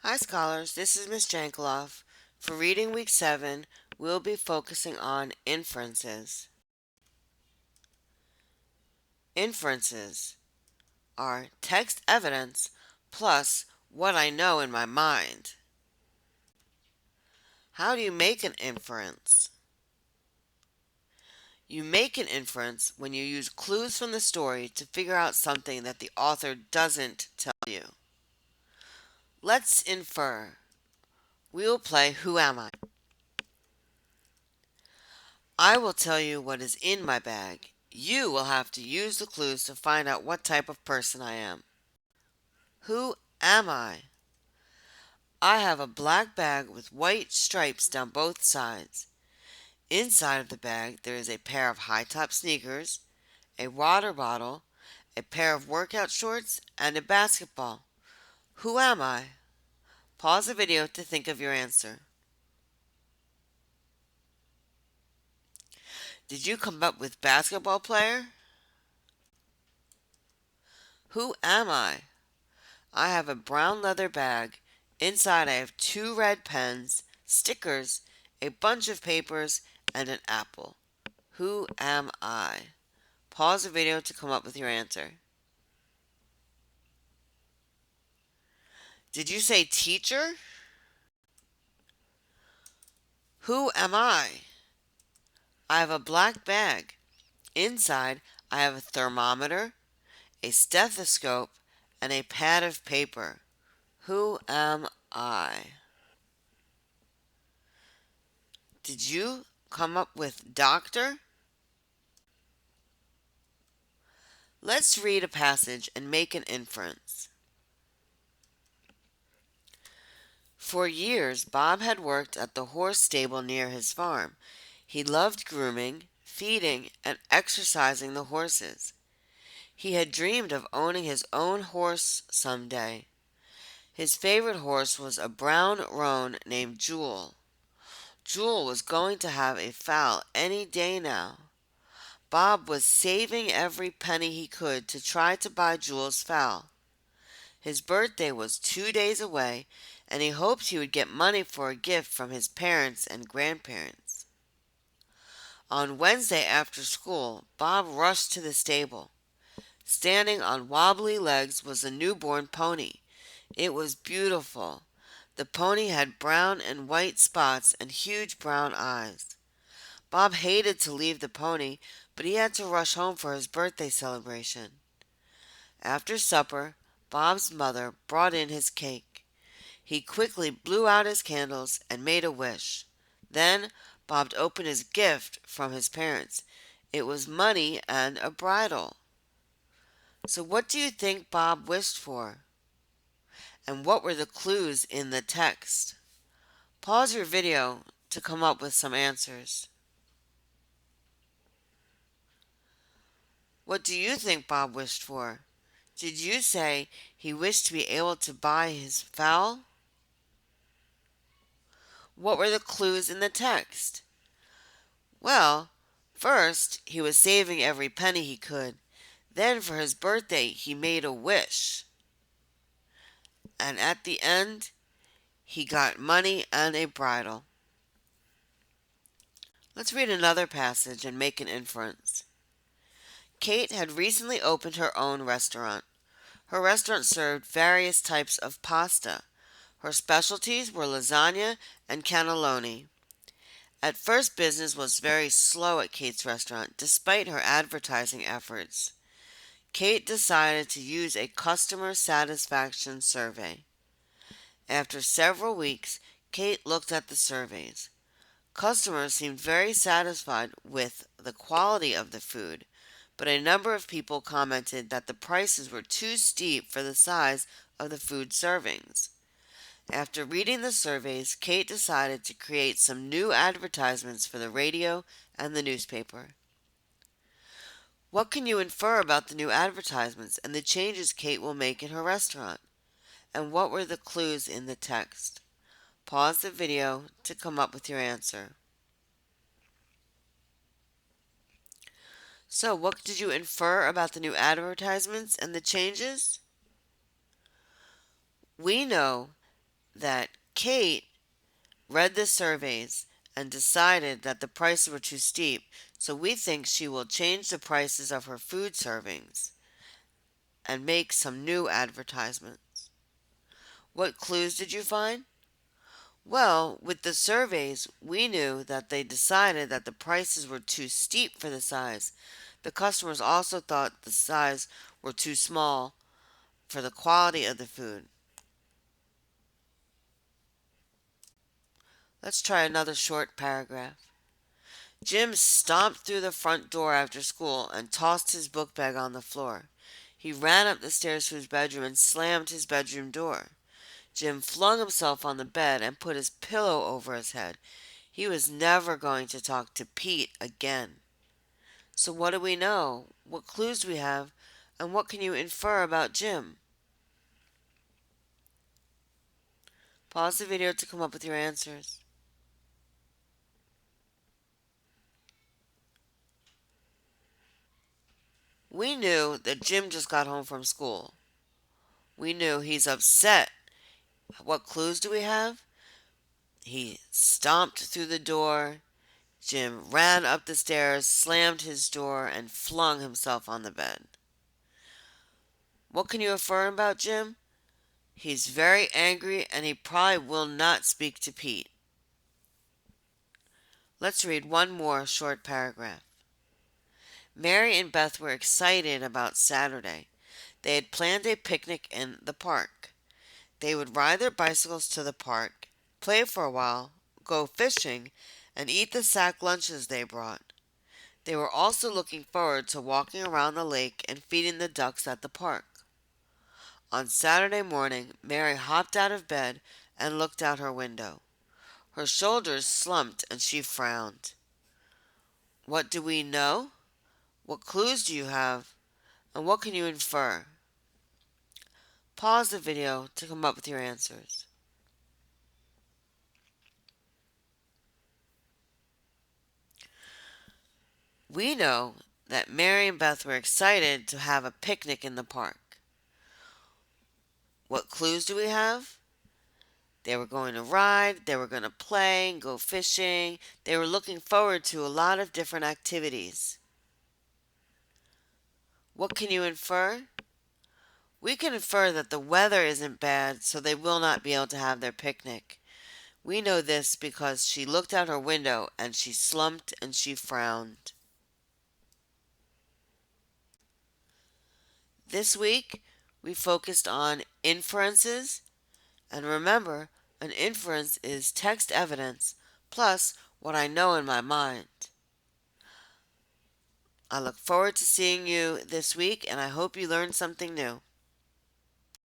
Hi scholars, this is Miss Jankeloff. For reading week 7, we'll be focusing on inferences. Inferences are text evidence plus what I know in my mind. How do you make an inference? You make an inference when you use clues from the story to figure out something that the author doesn't tell you. Let's infer. We will play Who Am I? I will tell you what is in my bag. You will have to use the clues to find out what type of person I am. Who am I? I have a black bag with white stripes down both sides. Inside of the bag, there is a pair of high top sneakers, a water bottle, a pair of workout shorts, and a basketball. Who am I? Pause the video to think of your answer. Did you come up with basketball player? Who am I? I have a brown leather bag. Inside I have 2 red pens, stickers, a bunch of papers, and an apple. Who am I? Pause the video to come up with your answer. Did you say teacher? Who am I? I have a black bag. Inside I have a thermometer, a stethoscope, and a pad of paper. Who am I? Did you come up with doctor? Let's read a passage and make an inference. For years, Bob had worked at the horse stable near his farm. He loved grooming, feeding, and exercising the horses. He had dreamed of owning his own horse some day. His favorite horse was a brown roan named Jewel. Jewel was going to have a foal any day now. Bob was saving every penny he could to try to buy Jewel's foal. His birthday was 2 days away, and he hoped he would get money for a gift from his parents and grandparents. On Wednesday after school, Bob rushed to the stable. Standing on wobbly legs was a newborn pony. It was beautiful. The pony had brown and white spots and huge brown eyes. Bob hated to leave the pony, but he had to rush home for his birthday celebration. After supper, Bob's mother brought in his cake. He quickly blew out his candles and made a wish. Then Bob opened his gift from his parents. It was money and a bridle. So what do you think Bob wished for? And what were the clues in the text? Pause your video to come up with some answers. What do you think Bob wished for? Did you say he wished to be able to buy his fowl? What were the clues in the text? Well, first he was saving every penny he could. Then for his birthday he made a wish. And at the end he got money and a bridle. Let's read another passage and make an inference. Kate had recently opened her own restaurant. Her restaurant served various types of pasta. Her specialties were lasagna and cannelloni. At first, business was very slow at Kate's restaurant, despite her advertising efforts. Kate decided to use a customer satisfaction survey. After several weeks, Kate looked at the surveys. Customers seemed very satisfied with the quality of the food, but a number of people commented that the prices were too steep for the size of the food servings. After reading the surveys, Kate decided to create some new advertisements for the radio and the newspaper. What can you infer about the new advertisements and the changes Kate will make in her restaurant? And what were the clues in the text? Pause the video to come up with your answer. So, what did you infer about the new advertisements and the changes? We know that Kate read the surveys and decided that the prices were too steep, so we think she will change the prices of her food servings and make some new advertisements. What clues did you find? Well, with the surveys, we knew that they decided that the prices were too steep for the size. The customers also thought the size were too small for the quality of the food. Let's try another short paragraph. Jim stomped through the front door after school and tossed his book bag on the floor. He ran up the stairs to his bedroom and slammed his bedroom door. Jim flung himself on the bed and put his pillow over his head. He was never going to talk to Pete again. So what do we know? What clues do we have? And what can you infer about Jim? Pause the video to come up with your answers. We knew that Jim just got home from school. We knew he's upset. What clues do we have? He stomped through the door. Jim ran up the stairs, slammed his door, and flung himself on the bed. What can you infer about Jim? He's very angry and he probably will not speak to Pete. Let's read one more short paragraph. Mary and Beth were excited about Saturday. They had planned a picnic in the park. They would ride their bicycles to the park, play for a while, go fishing, and eat the sack lunches they brought. They were also looking forward to walking around the lake and feeding the ducks at the park. On Saturday morning, Mary hopped out of bed and looked out her window. Her shoulders slumped and she frowned. What do we know? What clues do you have? And what can you infer? Pause the video to come up with your answers. We know that Mary and Beth were excited to have a picnic in the park. What clues do we have? They were going to ride, they were going to play, go fishing. They were looking forward to a lot of different activities. What can you infer? We can infer that the weather isn't bad, so they will not be able to have their picnic. We know this because she looked out her window and she slumped and she frowned. This week, we focused on inferences, and remember, an inference is text evidence plus what I know in my mind. I look forward to seeing you this week, and I hope you learned something new.